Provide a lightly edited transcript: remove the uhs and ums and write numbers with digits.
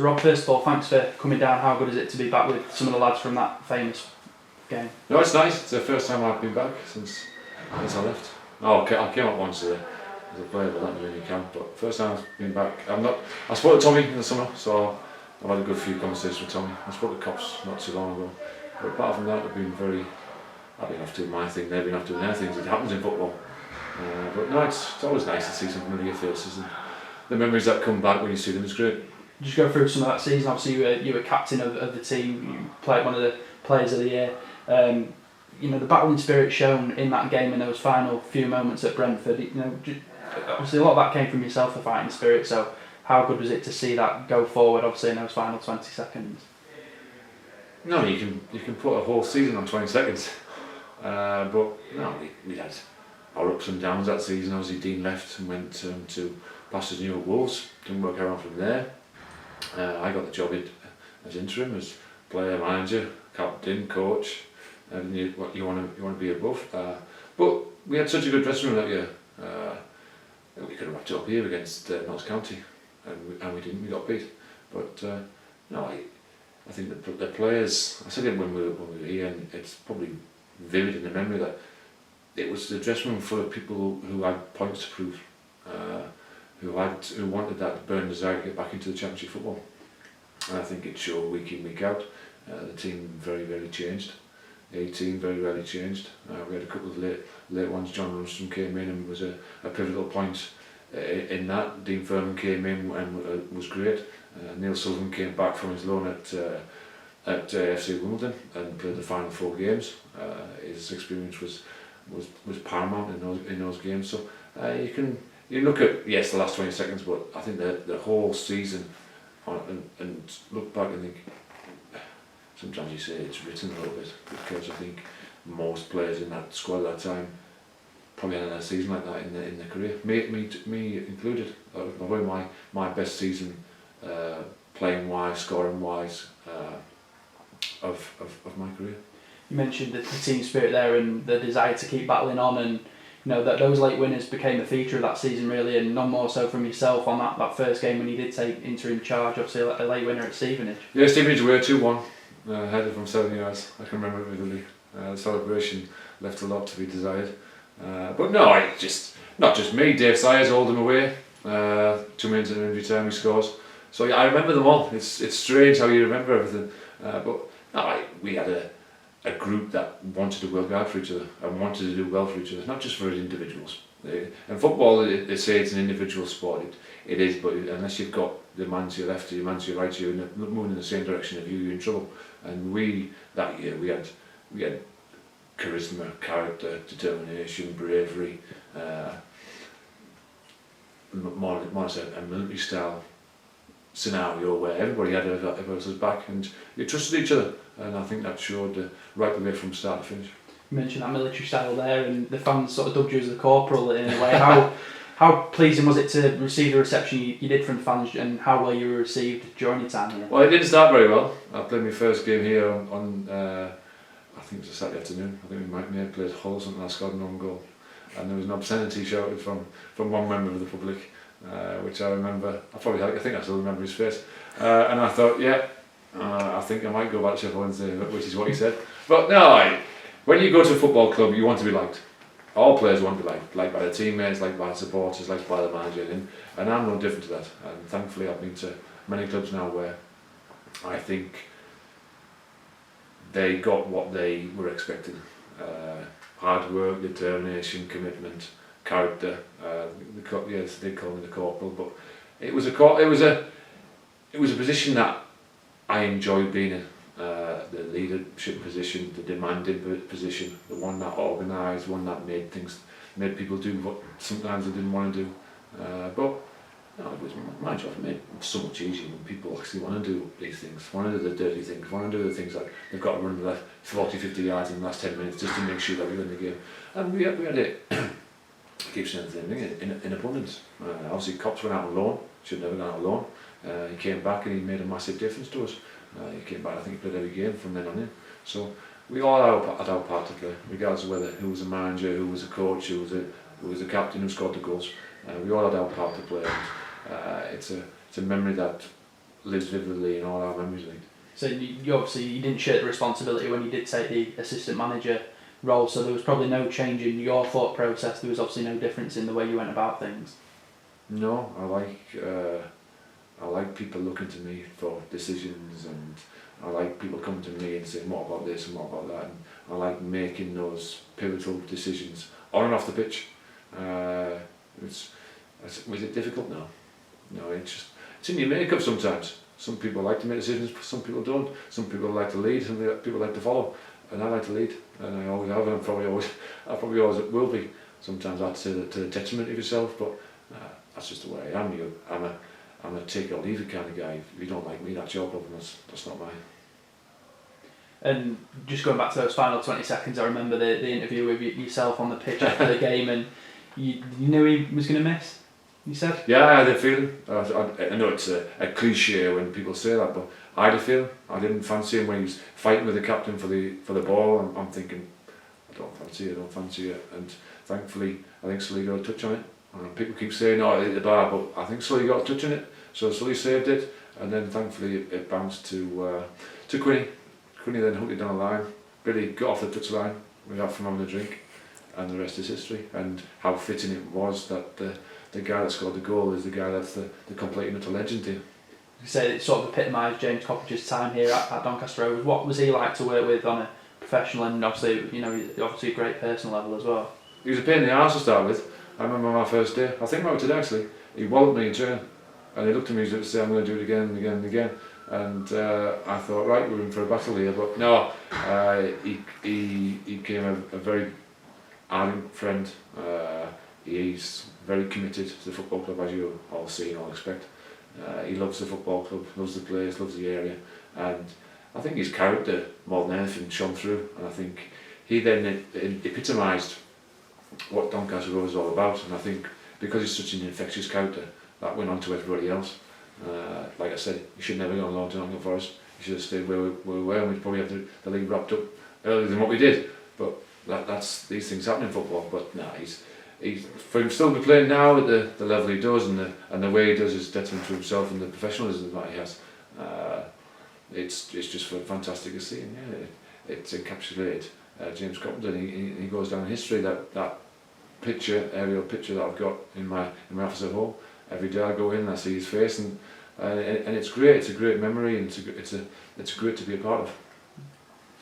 So Rob, first of all, thanks for coming down. How good is it to be back with some of the lads from that famous game? No, it's nice. It's the first time I've been back since I left. Oh, I came up once as a player, but that was in camp. But first time I've been back. I spoke to Tommy in the summer, so I've had a good few conversations with Tommy. I spoke to Cops not too long ago. But apart from that, I've been off doing my thing. They've been off doing their things. It happens in football. But no, it's always nice to see some familiar faces, and the memories that come back when you see them is great. Just go through some of that season. Obviously, you were captain of the team. You played one of the players of the year. The battling spirit shown in that game in those final few moments at Brentford. Obviously a lot of that came from yourself, the fighting spirit. So how good was it to see that go forward? Obviously in those final 20 seconds. No, you can put a whole season on 20 seconds. But no, we had our ups and downs that season. Obviously Dean left and went to Pastors New at Wolves. Didn't work out from there. I got the job as interim, as player, manager, captain, coach, and you want to be above. But we had such a good dressing room that year. We could have wrapped it up here against Notts County, and we didn't. We got beat. But no, I think the players. I said it when we were here, and it's probably vivid in the memory that it was the dressing room full of people who had points to prove. Who wanted that burning desire to get back into the Championship football. And I think it showed week in, week out. The team very rarely changed. The team very rarely changed. We had a couple of late ones. John Runston came in and was a pivotal point in that. Dean Furman came in and was great. Neil Sullivan came back from his loan at FC Wimbledon and played the final 4 games. His experience was paramount in those games. So you look at, yes, the last 20 seconds, but I think the whole season, and look back and think, sometimes you say it's written a little bit, because I think most players in that squad at that time probably had a season like that in their career, me included. Probably my best season, playing wise, scoring wise, of my career. You mentioned the team spirit there and the desire to keep battling on, and that those late winners became the feature of that season really, and none more so from yourself on that first game when you did take interim charge, obviously a late winner at Stevenage. Yeah, Stevenage were 2-1, headed from 7 yards. I can remember it vividly. The celebration left a lot to be desired. But no, not just me. Dave Sayers hauled them away. 2 minutes in injury time he scores. So yeah, I remember them all. It's strange how you remember everything. But no, we had a group that wanted to work hard for each other and wanted to do well for each other, not just for individuals. And football, they say it's an individual sport. It is, but unless you've got the man to your left, or your man to your right, you're moving in the same direction of you're in trouble. And that year we had charisma, character, determination, bravery, more a military style scenario where everybody had everyone's back and you trusted each other, and I think that showed right the way from start to finish. You mentioned that military style there, and the fans sort of dubbed you as the corporal in a way. How pleasing was it to receive the reception you did from the fans, and how well you were received during your time here? Well, it didn't start very well. I played my first game here on I think it was a Saturday afternoon. I think we may have played Hull or something. I scored an own goal, and there was an obscenity shouted from one member of the public, which I remember. I think I still remember his face, and I thought, I think I might go back to Sheffield Wednesday, which is what he said. But no, when you go to a football club, you want to be liked. All players want to be liked by their teammates, liked by the supporters, liked by the manager, and I'm no different to that. And thankfully, I've been to many clubs now where I think they got what they were expecting: hard work, determination, commitment, character. Yes, they call me the corporal, but it was a position that I enjoyed being in. The leadership position, the demanding position, the one that organised, one that made people do what sometimes they didn't want to do. But it was my job. It made it so much easier when people actually want to do these things, want to do the dirty things, want to do the things like they've got to run the left 40-50 yards in the last 10 minutes just to make sure that we win the game. And we had it. Keep saying the same thing in abundance. Obviously, Cops went out on loan. Should never gone out on loan. He came back and he made a massive difference to us. He came back. I think he played every game from then on in. So we all had our part to play, regardless of who was a manager, who was a coach, who was a captain, who scored the goals. We all had our part to play. It's a memory that lives vividly in all our memories. Like. So you obviously you didn't shirk the responsibility when you did take the assistant manager role, so there was probably no change in your thought process. There was obviously no difference in the way you went about things. No, I like people looking to me for decisions, and I like people coming to me and saying what about this and what about that, and I like making those pivotal decisions on and off the pitch. Was it difficult? No. No, it's in your makeup sometimes. Some people like to make decisions, some people don't. Some people like to lead, some people like to follow. And I like to lead, and I always have, and I probably always will be. Sometimes that's to the detriment of yourself, but that's just the way I am. I'm a take it or leave it kind of guy. If you don't like me, that's your problem. That's not mine. And just going back to those final 20 seconds, I remember the interview with yourself on the pitch after the game, and you knew he was going to miss. You said? Yeah, I had a feeling. I know it's a cliche when people say that, but I had a feeling. I didn't fancy him when he was fighting with the captain for the ball. I'm thinking, I don't fancy it. And thankfully, I think Sully got a touch on it. People keep saying, "Oh, it hit the bar," but I think Sully got a touch on it. So Sully saved it, and then thankfully it bounced to Quinny. Quinny then hooked it down the line. Billy got off the touchline without from having a drink, and the rest is history. And how fitting it was that the guy that scored the goal is the guy that's the complete and utter legend here. You say it sort of epitomised James Coppedge's time here at Doncaster Rovers. What was he like to work with on a professional and obviously a great personal level as well? He was a pain in the arse to start with. I remember my first day. I think about it today actually. He walloped me in training, and he looked at me and said, "I'm going to do it again and again and again." And I thought, right, we're in for a battle here. But no, he became a very ardent friend. He's very committed to the football club, as you all see and all expect. He loves the football club, loves the players, loves the area, and I think his character more than anything shone through. And I think he then epitomised what Doncaster Rovers is all about. And I think because he's such an infectious character, that went on to everybody else. Like I said, he should never go on loan to Nottingham Forest. He should have stayed where we were, and we'd probably have the league wrapped up earlier than what we did. But that's these things happen in football. But no, he's for him still to be playing now at the level he does, and the way he does is detriment to himself and the professionalism that he has. It's just fantastic to see, and yeah, it's encapsulated James Coppedge, and he goes down in history. That aerial picture that I've got in my office at home. Every day I go in and I see his face, and it's great. It's a great memory, and it's great to be a part of.